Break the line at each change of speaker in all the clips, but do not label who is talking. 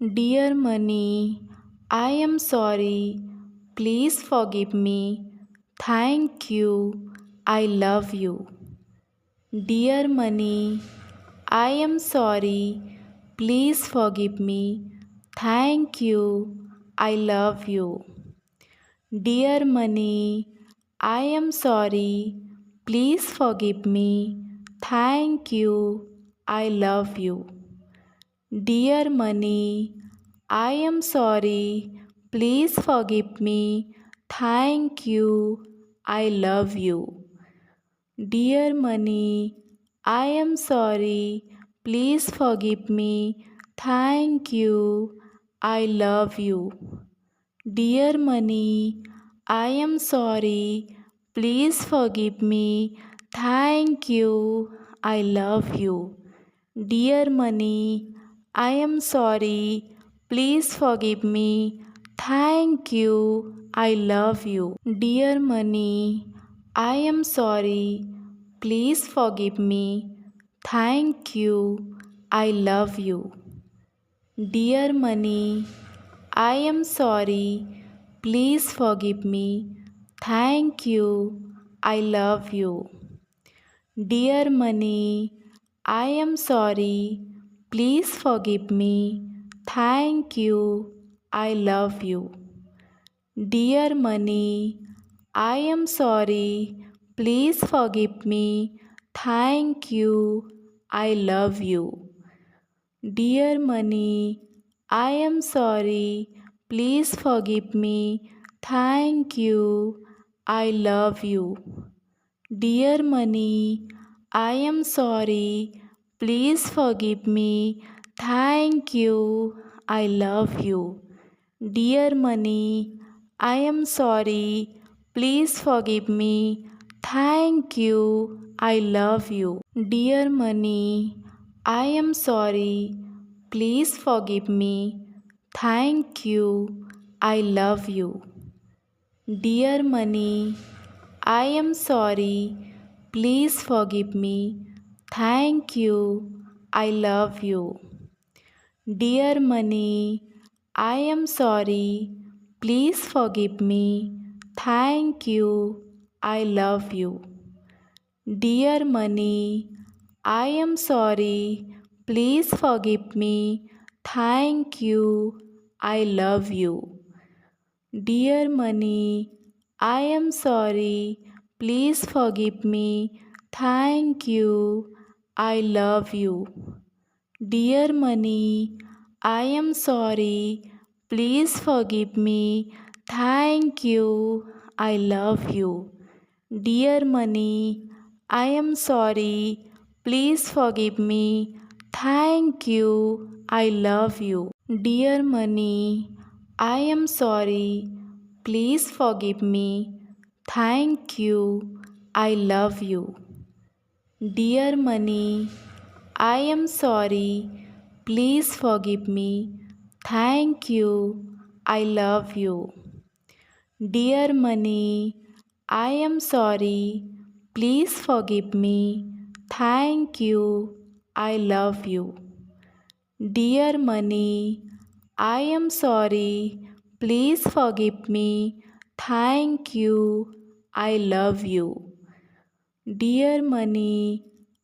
Dear money, I am sorry. Please forgive me. Thank you. I love you. Dear money, I am sorry. Please forgive me. Thank you. I love you. Dear money, I am sorry. Please forgive me. Thank you. I love you. Dear money, I am sorry. Please forgive me. Thank you. I love you. Dear money, I am sorry. Please forgive me. Thank you. I love you. Dear money, I am sorry. Please forgive me. Thank you. I love you. Dear money, I am sorry. Please forgive me. Thank you. I love you. Dear money, I am sorry. Please forgive me. Thank you. I love you. Dear money, I am sorry. Please forgive me. Thank you. I love you. Dear money, I am sorry. Please forgive me. Thank you. I love you. Dear money, I am sorry. Please forgive me. Thank you. I love you. Dear money, I am sorry. Please forgive me. Thank you. I love you. Dear money, I am sorry. Please forgive me. Thank you. I love you. Dear money, I am sorry. Please forgive me. Thank you. I love you. Dear money, I am sorry. Please forgive me. Thank you. I love you. Dear money, I am sorry. Please forgive me. Thank you. I love you. Dear money, I am sorry. Please forgive me. Thank you. I love you. Dear money, I am sorry. Please forgive me. Thank you. I love you. Dear money, I am sorry. Please forgive me. Thank you. I love you. Dear money, I am sorry. Please forgive me. Thank you. I love you. Dear money, I am sorry. Please forgive me. Thank you. I love you. Dear money, I am sorry. Please forgive me. Thank you. I love you. Dear money, I am sorry. Please forgive me. Thank you. I love you. Dear money, I am sorry. Please forgive me. Thank you. I love you. Dear money, I am sorry. Please forgive me. Thank you. I love you. Dear money,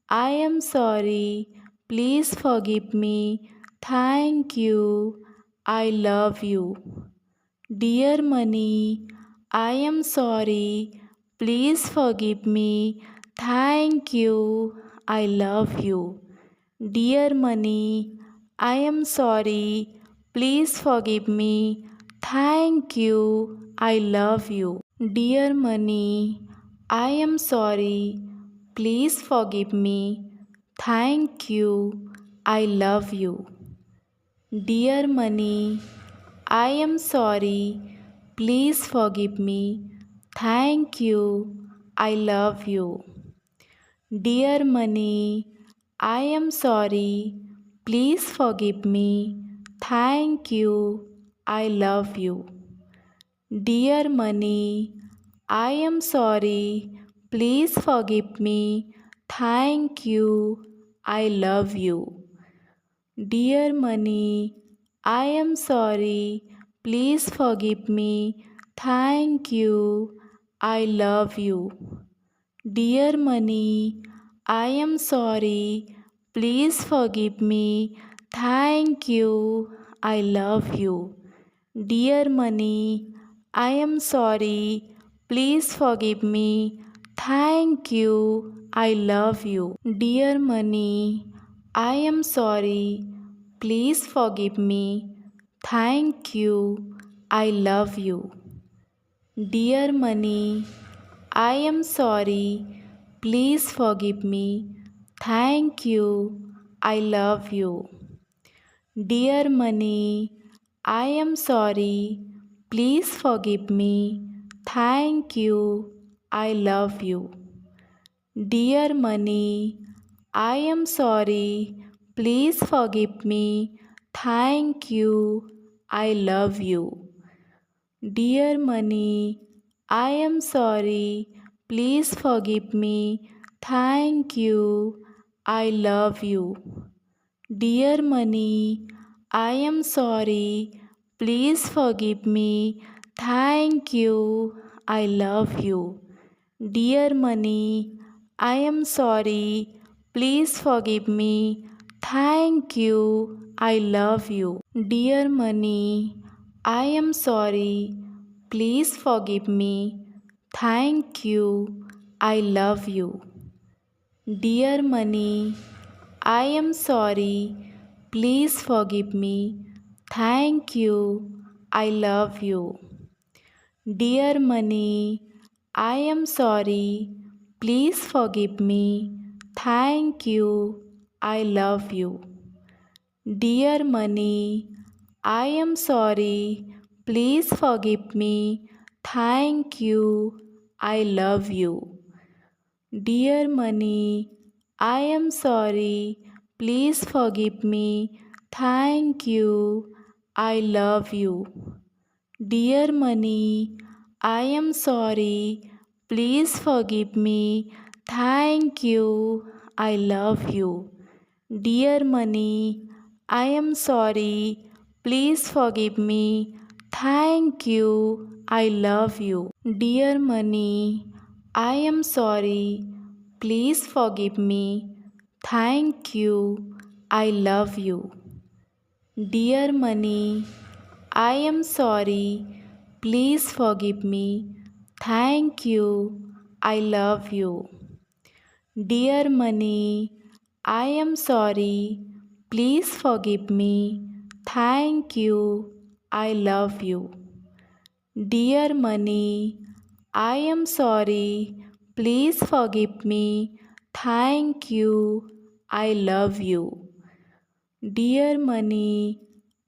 I am sorry. Please forgive me. Thank you. I love you. Dear money, I am sorry. Please forgive me. Thank you. I love you. Dear money, I am sorry. Please forgive me. Thank you. I love you. Dear money, I am sorry. Please forgive me. Thank you. I love you. Dear money, I am sorry. Please forgive me. Thank you. I love you. Dear money, I am sorry. Please forgive me. Thank you. I love you. Dear money, I am sorry. Please forgive me. Thank you. I love you. Dear money, I am sorry. Please forgive me. Thank you. I love you. Dear Money, I am sorry. Please forgive me. Thank you. I love you. Dear Money, I am sorry. Please forgive me. Thank you. I love you. Dear Money, I am sorry. Please forgive me. Thank you. I love you. Dear Money, I am sorry. Please forgive me. Thank you. I love you. Dear Money, I am sorry. Please forgive me. Thank you. I love you. Dear Money, I am sorry. Please forgive me. Thank you. I love you. Dear Money, I am sorry. Please forgive me. Thank you. I love you. Dear Money, I am sorry. Please forgive me. Thank you. I love you. Dear Money, I am sorry. Please forgive me. Thank you. I love you. Dear Money, I am sorry. Please forgive me. Thank you. I love you. Dear Money, I am sorry. Please forgive me. Thank you. I love you. Dear Money, I am sorry. Please forgive me. Thank you. I love you. Dear Money, I am sorry. Please forgive me. Thank you. I love you. Dear Money, I am sorry. Please forgive me. Thank you. I love you. Dear Money, I am sorry. Please forgive me. Thank you. I love you. Dear Money, I am sorry. Please forgive me. Thank you. I love you. Dear Money, I am sorry. Please forgive me. Thank you. I love you. Dear Money, I am sorry. Please forgive me. Thank you. I love you. Dear Money, I am sorry. Please forgive me. Thank you. I love you. Dear Money, I am sorry. Please forgive me. Thank you. I love you. Dear Money,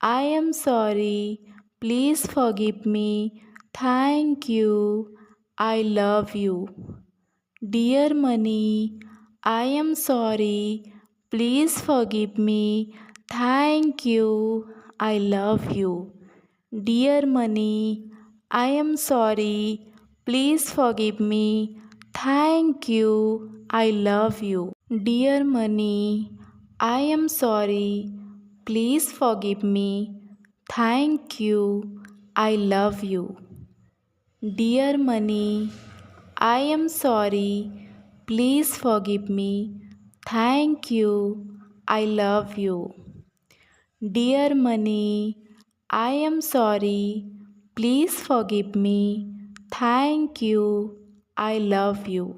I am sorry. Please forgive me. Thank you. I love you. Dear Money, I am sorry. Please forgive me. Thank you. I love you. Dear Money, I am sorry. Please forgive me. Thank you. I love you. Dear Money, I am sorry. Please forgive me. Thank you. I love you. Dear Money, I am sorry. Please forgive me. Thank you. I love you. Dear Money, I am sorry. Please forgive me. Thank you. I love you.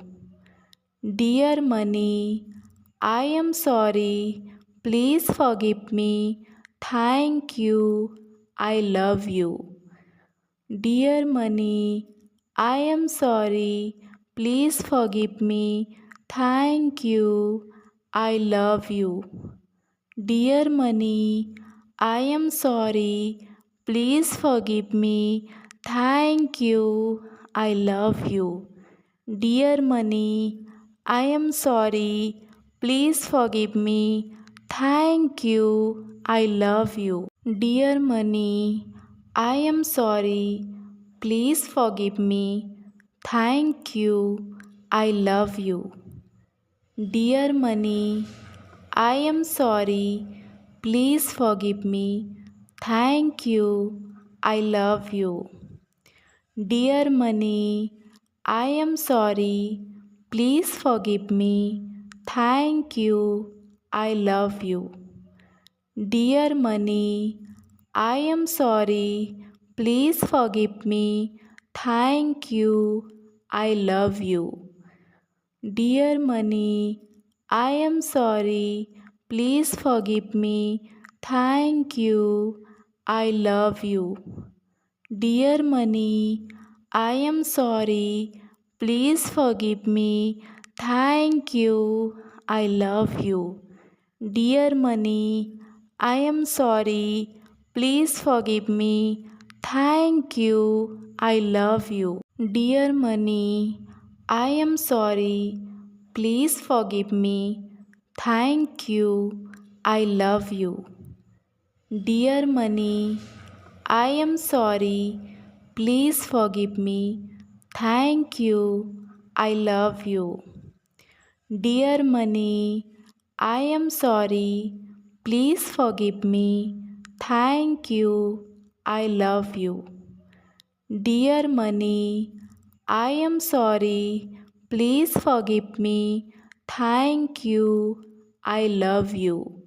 Dear Money, I am sorry. Please forgive me. Thank you. I love you. Dear Money, I am sorry. Please forgive me. Thank you. I love you. Dear Money, I am sorry. Please forgive me. Thank you. I love you. Dear Money, I am sorry. Please forgive me. Thank you. I love you. Dear Money, I am sorry. Please forgive me. Thank you. I love you. Dear Money, I am sorry. Please forgive me. Thank you. I love you. Dear money, I am sorry. Please forgive me. Thank you. I love you. Dear money, I am sorry. Please forgive me. Thank you. I love you. Dear money, I am sorry. Please forgive me. Thank you. I love you. Dear money, I am sorry. Please forgive me. Thank you. I love you. Dear money, I am sorry. Please forgive me. Thank you. I love you. Dear money, I am sorry. Please forgive me. Thank you. I love you. Dear money, I am sorry. Please forgive me. Thank you. I love you. Dear money, I am sorry. Please forgive me. Thank you. I love you. Dear money, I am sorry. Please forgive me. Thank you. I love you.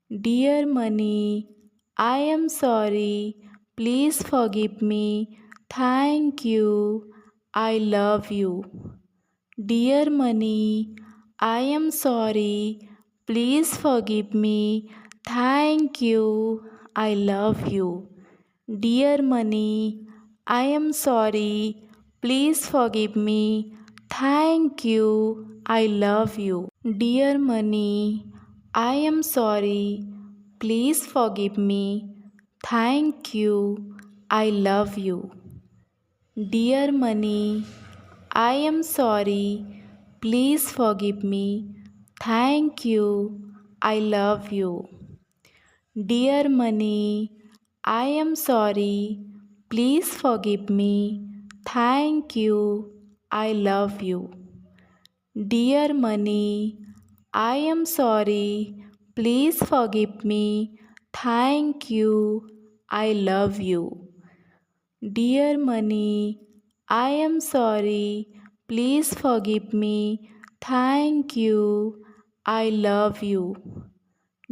Dear money, I am sorry. Please forgive me. Thank you. I love you. Dear money, I am sorry. Please forgive me. Thank you. I love you. Dear money, I am sorry. Please forgive me. Thank you. I love you. Dear money, I am sorry. Please forgive me. Thank you. I love you. Dear money, I am sorry. Please forgive me. Thank you. I love you. Dear money, I am sorry. Please forgive me. Thank you. I love you. Dear money, I am sorry. Please forgive me. Thank you. I love you. Dear money, I am sorry. Please forgive me. Thank you. I love you.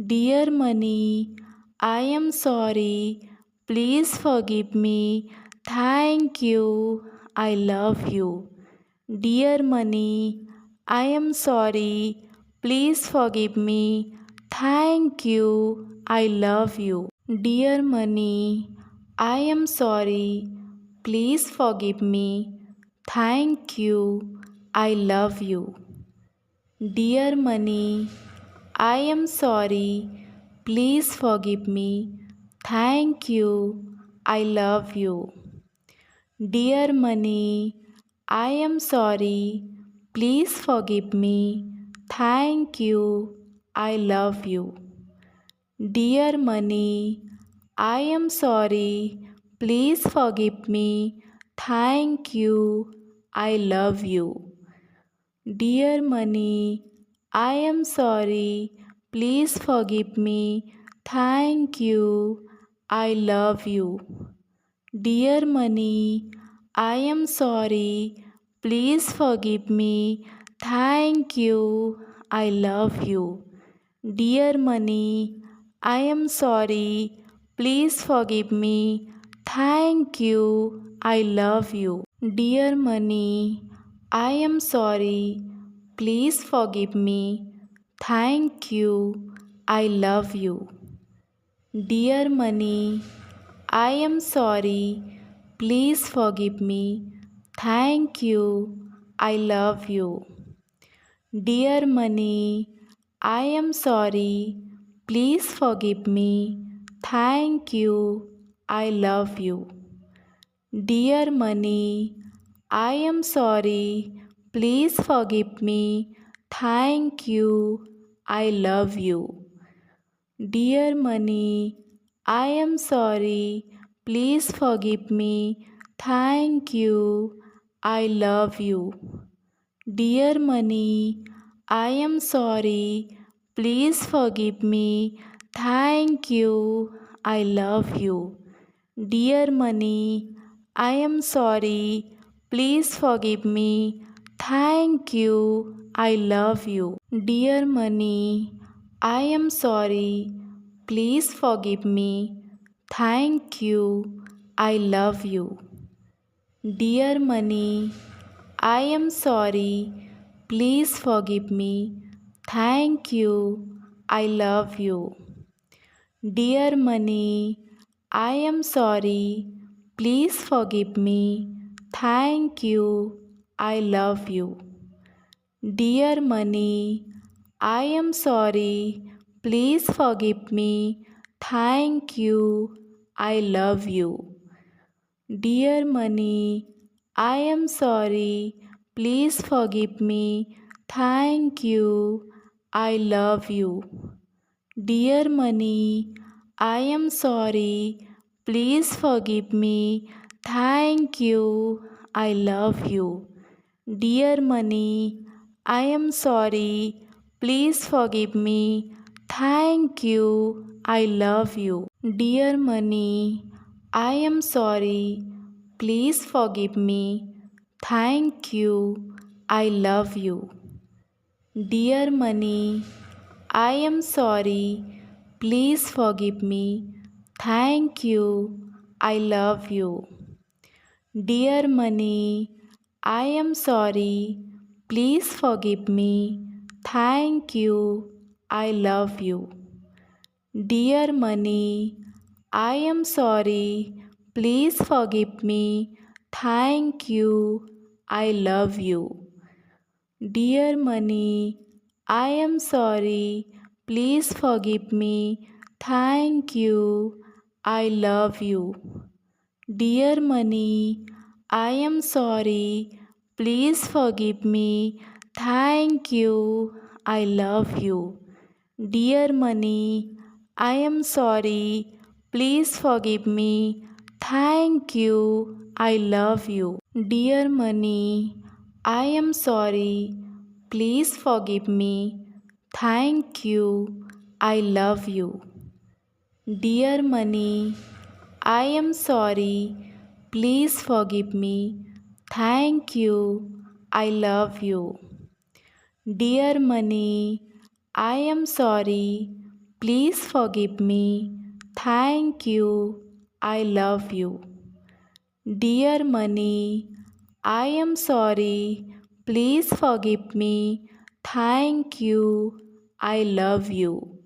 Dear money, I am sorry. Please forgive me. Thank you. I love you. Dear money, I am sorry. Please forgive me. Thank you. I love you. Dear money, I am sorry. Please forgive me. Thank you. I love you. Dear money, I am sorry. Please forgive me. Thank you. I love you. Dear money, I am sorry. Please forgive me. Thank you. I love you. Dear money, I am sorry. Please forgive me. Thank you. I love you. Dear money, I am sorry. Please forgive me. Thank you. I love you. Dear money, I am sorry. Please forgive me. Thank you. I love you. Dear money, I am sorry. Please forgive me. Thank you. I love you. Dear money, I am sorry. Please forgive me. Thank you. I love you. Dear money, I am sorry. Please forgive me. Thank you. I love you. Dear money, I am sorry. Please forgive me. Thank you. I love you. Dear money, I am sorry. Please forgive me. Thank you. I love you. Dear money, I am sorry. Please forgive me. Thank you. I love you. Dear money, I am sorry. Please forgive me. Thank you. I love you. Dear money, I am sorry. Please forgive me. Thank you. I love you. Dear money, I am sorry. Please forgive me. Thank you. I love you. Dear money, I am sorry. Please forgive me. Thank you. I love you. Dear money, I am sorry. Please forgive me. Thank you. I love you. Dear money, I am sorry. Please forgive me. Thank you. I love you. Dear money, I am sorry. Please forgive me. Thank you. I love you. Dear money, I am sorry. Please forgive me. Thank you. I love you. Dear money, I am sorry. Please forgive me. Thank you. I love you. Dear money, I am sorry. Please forgive me. Thank you. I love you. Dear money, I am sorry. Please forgive me. Thank you. I love you. Dear money, I am sorry. Please forgive me. Thank you. I love you. Dear money, I am sorry. Please forgive me. Thank you. I love you. Dear money, I am sorry. Please forgive me. Thank you. I love you. Dear money, I am sorry. Please forgive me. Thank you. I love you. Dear money, I am sorry. Please forgive me. Thank you. I love you. Dear money, I am sorry. Please forgive me. Thank you. I love you. Dear money, I am sorry. Please forgive me. Thank you. I love you. Dear money, I am sorry. Please forgive me. Thank you. I love you. Dear money, I am sorry. Please forgive me. Thank you. I love you.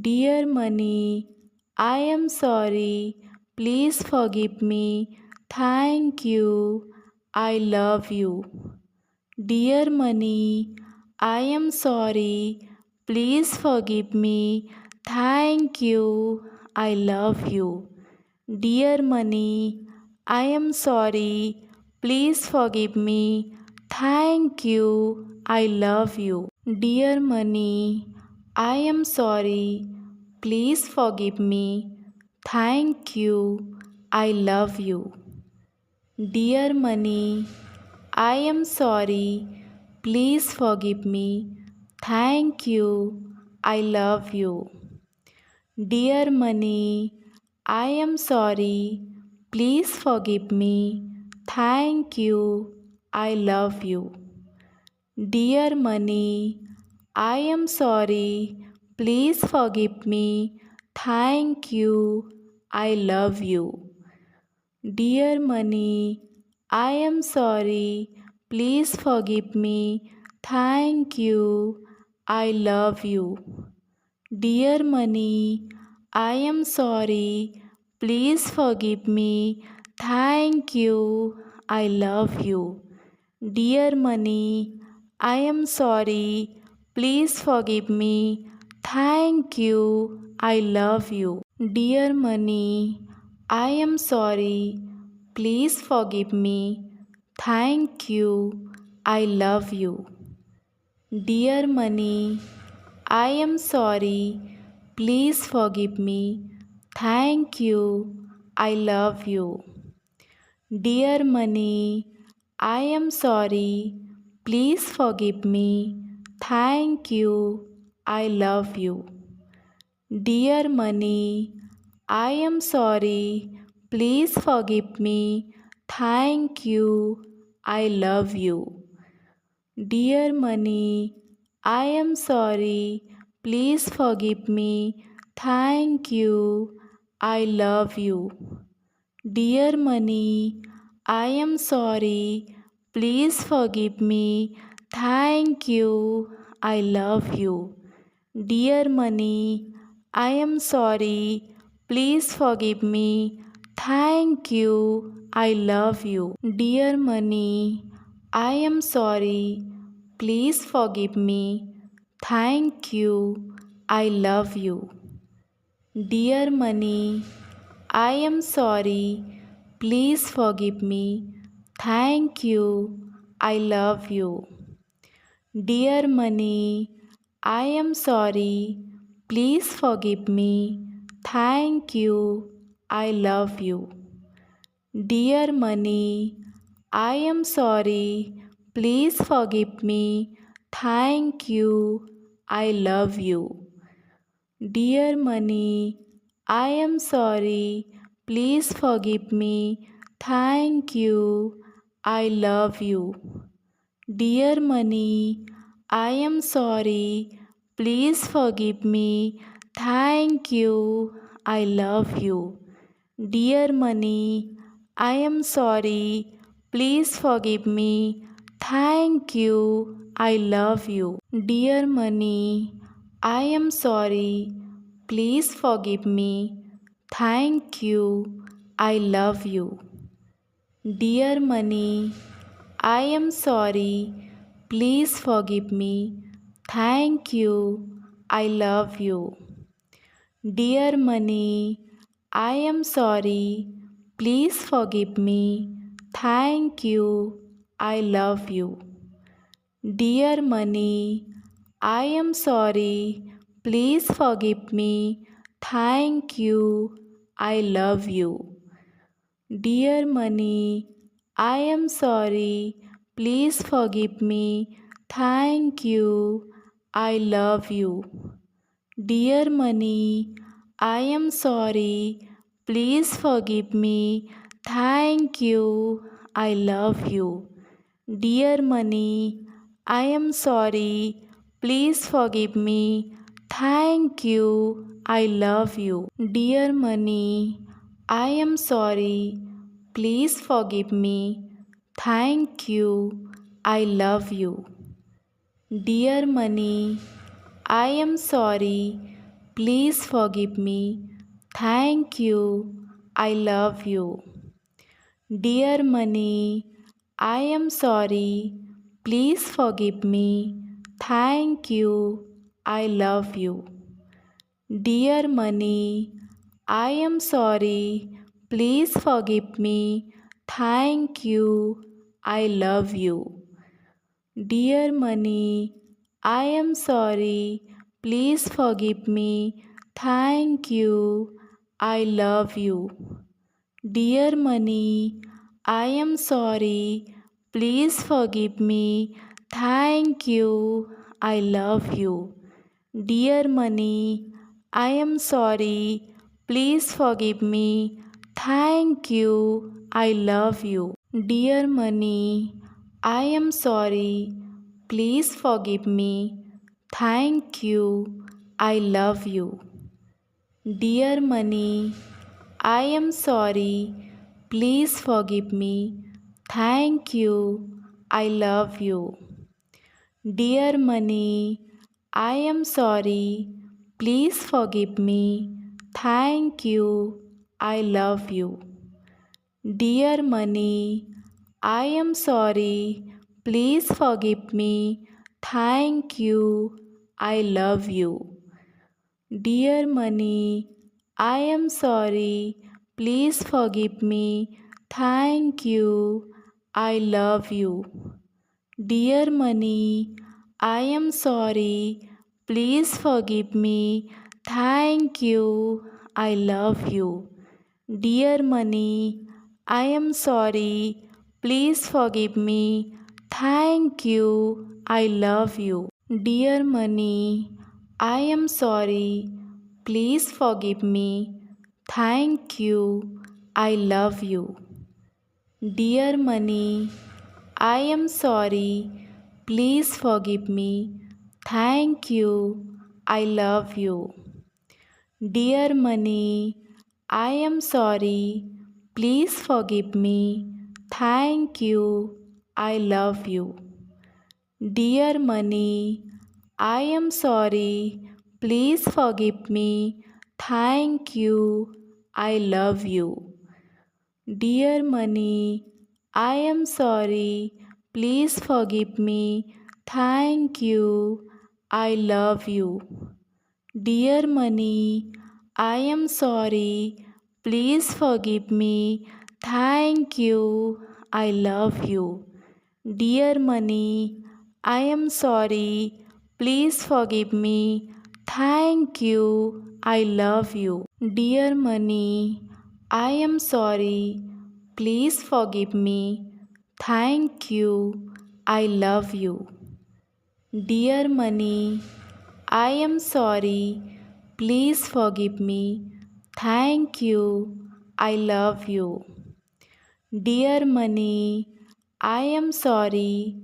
Dear money, I am sorry. Please forgive me. Thank you. I love you. Dear money, I am sorry. Please forgive me. Thank you. I love you. Dear money, I am sorry. Please forgive me. Thank you. I love you. Dear money, I am sorry. Please forgive me. Thank you. I love you. Dear money, I am sorry. Please forgive me. Thank you. I love you. Dear money, I am sorry. Please forgive me. Thank you. I love you. Dear money, I am sorry. Please forgive me. Thank you. I love you. Dear money, I am sorry. Please forgive me. Thank you. I love you. Dear money, I am sorry. Please forgive me. Thank you. I love you. Dear money, I am sorry. Please forgive me. Thank you. I love you. Dear money, I am sorry. Please forgive me. Thank you. I love you. Dear money, I am sorry. Please forgive me. Thank you. I love you. Dear money, I am sorry. Please forgive me. Thank you. I love you. Dear money, I am sorry. Please forgive me. Thank you. I love you. Dear money, I am sorry. Please forgive me. Thank you. I love you. Dear money, I am sorry. Please forgive me. Thank you. I love you. Dear money, I am sorry. Please forgive me. Thank you. I love you. Dear money, I am sorry. Please forgive me. Thank you. I love you. Dear money, I am sorry. Please forgive me. Thank you. I love you. Dear money, I am sorry. Please forgive me. Thank you. I love you. Dear money, I am sorry. Please forgive me. Thank you. I love you. Dear money, I am sorry. Please forgive me. Thank you. I love you. Dear money, I am sorry. Please forgive me. Thank you. I love you. Dear money, I am sorry. Please forgive me. Thank you. I love you. Dear money, I am sorry. Please forgive me. Thank you. I love you. Dear money, I am sorry. Please forgive me. Thank you. I love you. Dear money, I am sorry. Please forgive me. Thank you. I love you. Dear money, I am sorry. Please forgive me. Thank you. I love you. Dear money, I am sorry. Please forgive me. Thank you. I love you. Dear money, I am sorry. Please forgive me. Thank you. I love you. Dear money, I am sorry. Please forgive me. Thank you. I love you. Dear money, I am sorry. Please forgive me. Thank you. I love you. Dear money, I am sorry. Please forgive me. Thank you. I love you. Dear money, I am sorry. Please forgive me. Thank you. I love you. Dear money, I am sorry. Please forgive me. Thank you. I love you. Dear money, I am sorry. Please forgive me. Thank you. I love you. Dear money, I am sorry. Please forgive me. Thank you. I love you. Dear money, I am sorry. Please forgive me. Thank you. I love you. Dear money, I am sorry. Please forgive me. Thank you. I love you. Dear money, I am sorry. Please forgive me. Thank you. I love you. Dear money, I am sorry. Please forgive me. Thank you. I love you. Dear money, I am sorry. Please forgive me. Thank you. I love you. Dear money, I am sorry. Please forgive me. Thank you. I love you. Dear money, I am sorry. Please forgive me. Thank you. I love you. Dear money, I am sorry. Please forgive me. Thank you. I love you. Dear money, I am sorry. Please forgive me. Thank you. I love you. Dear money, I am sorry. Please forgive me. Thank you. I love you. Dear money, I am sorry. Please forgive me. Thank you. I love you. Dear money, I am sorry. Please forgive me. Thank you. I love you. Dear money, I am sorry. Please forgive me. Thank you. I love you. Dear money, I am sorry. Please forgive me. Thank you. I love you. Dear money, I am sorry. Please forgive me. Thank you. I love you. Dear money, I am sorry. Please forgive me. Thank you. I love you. Dear money, I am sorry. Please forgive me. Thank you. I love you. Dear money, I am sorry.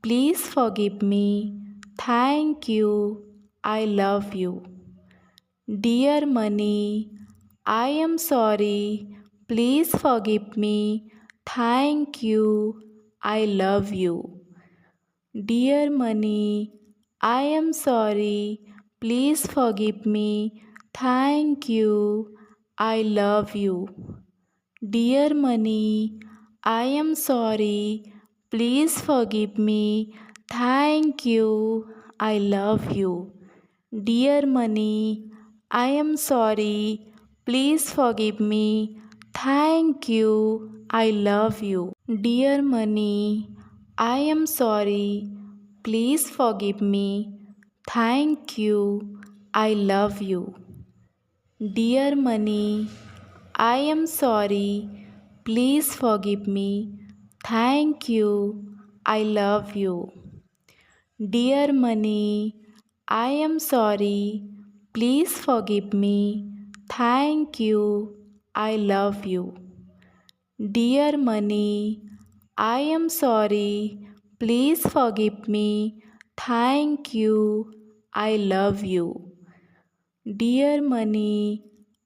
Please forgive me. Thank you. I love you. Dear money, I am sorry. Please forgive me. Thank you. I love you. Dear money, I am sorry. Please forgive me. Thank you. I love you. Dear money, I am sorry. Please forgive me. Thank you. I love you. Dear money, I am sorry. Please forgive me. Thank you. I love you. Dear money, I am sorry. Please forgive me. Thank you. I love you. Dear money, I am sorry. Please forgive me. Thank you. I love you. Dear money, I am sorry. Please forgive me. Thank you. I love you. Dear money, I am sorry. Please forgive me. Thank you. I love you. Dear money,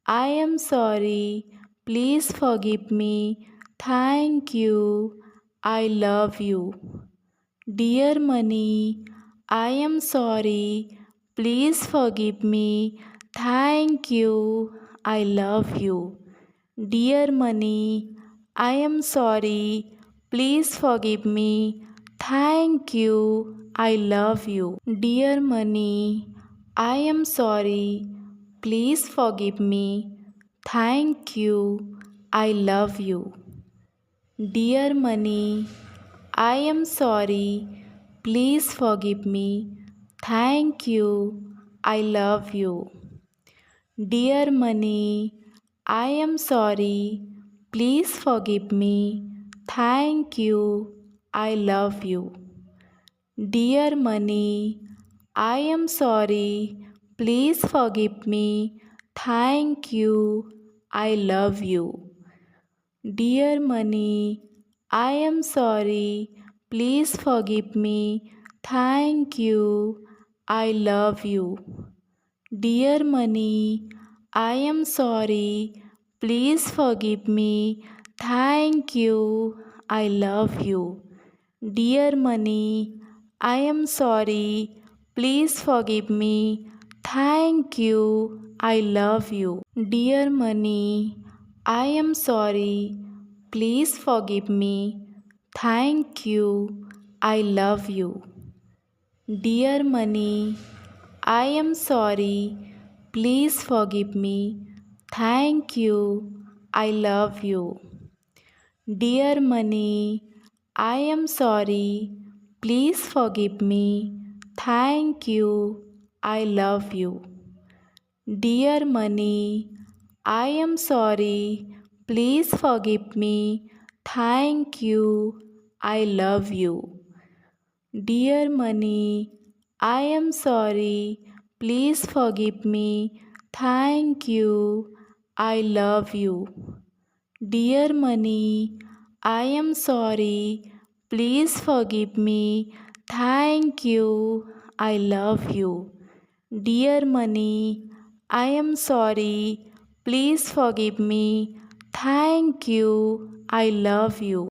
I am sorry. Please forgive me. Thank you. I love you. Dear money, I am sorry. Please forgive me. Thank you. I love you. Dear money, I am sorry. Please forgive me. Thank you. I love you. Dear money, I am sorry. Please forgive me. Thank you. I love you. Dear money, I am sorry. Please forgive me. Thank you. I love you. Dear money, I am sorry. Please forgive me. Thank you. I love you. Dear money, I am sorry. Please forgive me. Thank you. I love you. Dear money, I am sorry. Please forgive me. Thank you. I love you. Dear money, I am sorry. Please forgive me. Thank you. I love you. Dear money, I am sorry. Please forgive me. Thank you. I love you. Dear money, I am sorry. Please forgive me. Thank you. I love you. Dear money, I am sorry. Please forgive me. Thank you. I love you. Dear money, I am sorry. Please forgive me. Thank you. I love you. Dear money, I am sorry. Please forgive me. Thank you. I love you. Dear money, I am sorry. Please forgive me. Thank you. I love you. Dear money, I am sorry. Please forgive me. Thank you. I love you. Dear money, I am sorry. Please forgive me. Thank you. I love you.